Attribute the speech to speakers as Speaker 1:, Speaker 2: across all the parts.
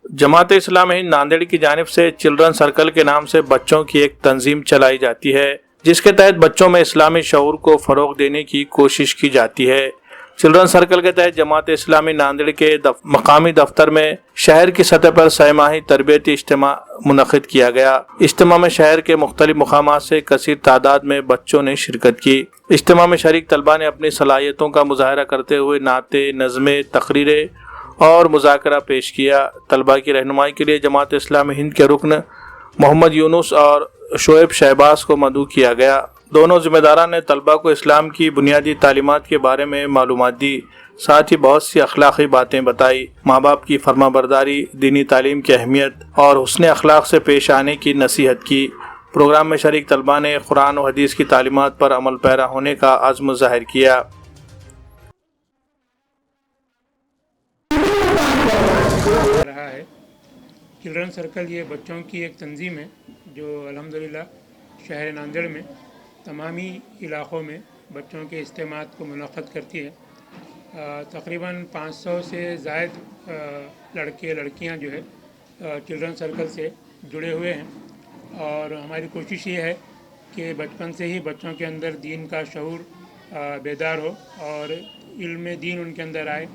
Speaker 1: جماعت اسلامی ہند ناندیڑ کی جانب سے چلڈرن سرکل کے نام سے بچوں کی ایک تنظیم چلائی جاتی ہے جس کے تحت بچوں میں اسلامی شعور کو فروغ دینے کی کوشش کی جاتی ہے۔ چلڈرن سرکل کے تحت جماعت اسلامی ناندیڑ کے مقامی دفتر میں شہر کی سطح پر سہ ماہی تربیتی اجتماع منعقد کیا گیا۔ اجتماع میں شہر کے مختلف مقامات سے کثیر تعداد میں بچوں نے شرکت کی۔ اجتماع میں شریک طلباء نے اپنی صلاحیتوں کا مظاہرہ کرتے ہوئے نعتیں، نظمیں، تقریریں اور مذاکرہ پیش کیا۔ طلباء کی رہنمائی کے لیے جماعت اسلامی ہند کے رکن محمد یونس اور شعیب شہباز کو مدعو کیا گیا۔ دونوں ذمہ داران نے طلباء کو اسلام کی بنیادی تعلیمات کے بارے میں معلومات دی، ساتھ ہی بہت سی اخلاقی باتیں بتائی۔ ماں باپ کی فرما برداری، دینی تعلیم کی اہمیت اور حسن اخلاق سے پیش آنے کی نصیحت کی۔ پروگرام میں شریک طلباء نے قرآن و حدیث کی تعلیمات پر عمل پیرا ہونے کا عزم ظاہر کیا۔
Speaker 2: رہا ہے چلڈرن سرکل یہ بچوں کی ایک تنظیم ہے جو الحمدللہ شہر ناندیڑ میں تمامی علاقوں میں بچوں کے اجتماعات کو منعقد کرتی ہے۔ تقریباً 500 سے زائد لڑکے لڑکیاں جو ہے چلڈرن سرکل سے جڑے ہوئے ہیں، اور ہماری کوشش یہ ہے کہ بچپن سے ہی بچوں کے اندر دین کا شعور بیدار ہو اور علم دین ان کے اندر آئے،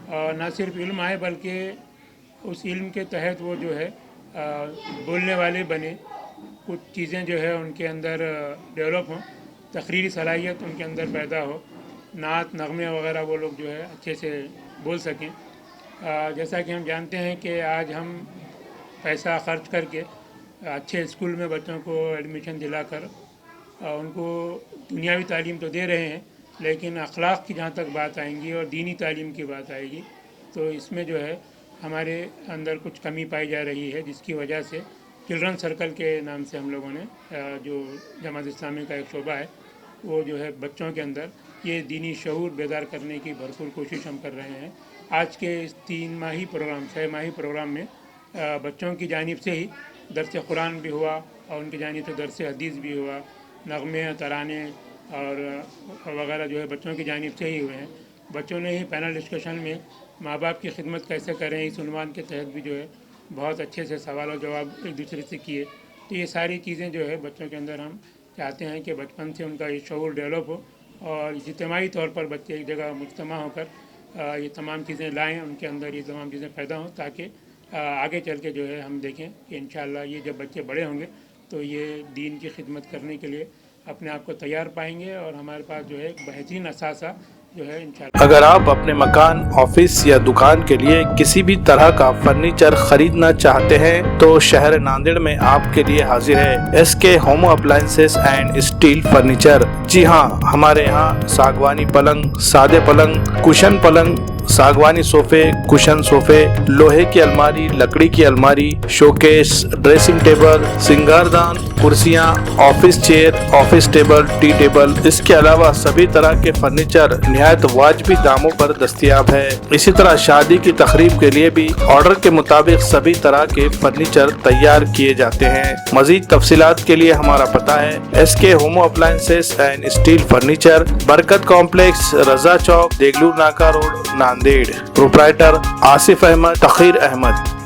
Speaker 2: اور نہ صرف علم آئے بلکہ اس علم کے تحت وہ جو ہے بولنے والے بنے، کچھ چیزیں جو ہے ان کے اندر ڈیولپ ہوں، تقریری صلاحیت ان کے اندر پیدا ہو، نعت نغمے وغیرہ وہ لوگ جو ہے اچھے سے بول سکیں۔ جیسا کہ ہم جانتے ہیں کہ آج ہم پیسہ خرچ کر کے اچھے اسکول میں بچوں کو ایڈمیشن دلا کر ان کو دنیاوی تعلیم تو دے رہے ہیں، لیکن اخلاق کی جہاں تک بات آئیں گی اور دینی تعلیم کی بات آئے گی تو اس میں جو ہے ہمارے اندر کچھ کمی پائی جا رہی ہے، جس کی وجہ سے چلڈرن سرکل کے نام سے ہم لوگوں نے جو جماعت اسلامی کا ایک شعبہ ہے وہ جو ہے بچوں کے اندر یہ دینی شعور بیدار کرنے کی بھرپور کوشش ہم کر رہے ہیں۔ آج کے اس 3 ماہی پروگرام 6 ماہی پروگرام میں بچوں کی جانب سے ہی درس قرآن بھی ہوا اور ان کی جانب سے درس حدیث بھی ہوا، نغمے، ترانے اور وغیرہ جو ہے بچوں کی جانب سے ہی ہوئے ہیں۔ بچوں نے ہی پینل ڈسکشن میں ماں باپ کی خدمت کیسے کریں اس عنوان کے تحت بھی جو ہے بہت اچھے سے سوال و جواب ایک دوسرے سے کیے۔ تو یہ ساری چیزیں جو ہے بچوں کے اندر ہم چاہتے ہیں کہ بچپن سے ان کا یہ شعور ڈیولپ ہو اور اجتماعی طور پر بچے ایک جگہ مجتمع ہو کر یہ تمام چیزیں لائیں، ان کے اندر یہ تمام چیزیں پیدا ہوں، تاکہ آگے چل کے جو ہے ہم دیکھیں کہ انشاءاللہ یہ جب بچے بڑے ہوں گے تو یہ دین کی خدمت کرنے کے لیے اپنے آپ کو تیار پائیں گے، اور ہمارے پاس جو ہے ایک بہترین اثاثہ جو ہے انشاءاللہ۔
Speaker 1: اگر آپ اپنے مکان، آفس یا دکان کے لیے کسی بھی طرح کا فرنیچر خریدنا چاہتے ہیں تو شہر ناندیڑ میں آپ کے لیے حاضر ہے S K home appliances and steel furniture. جی ہاں، ہمارے یہاں ساگوانی پلنگ، سادے پلنگ، کشن پلنگ، ساگوانی صوفے، کشن صوفے، لوہے کی الماری، لکڑی کی الماری، شوکیس، ڈریسنگ ٹیبل، سنگاردان، کرسیاں، office chair, office table, tea table, اس کے علاوہ سبھی طرح کے فرنیچر نہایت واجبی داموں پر دستیاب ہے۔ اسی طرح شادی کی تقریب کے لیے بھی آرڈر کے مطابق سبھی طرح کے فرنیچر تیار کیے جاتے ہیں۔ مزید تفصیلات کے لیے ہمارا پتہ ہے S K home appliances and steel furniture, Barkat complex, Raza چوک، دیگلور ناکا روڈ، ناندیڑ۔ پروپرائٹر آصف احمد، تقیر احمد۔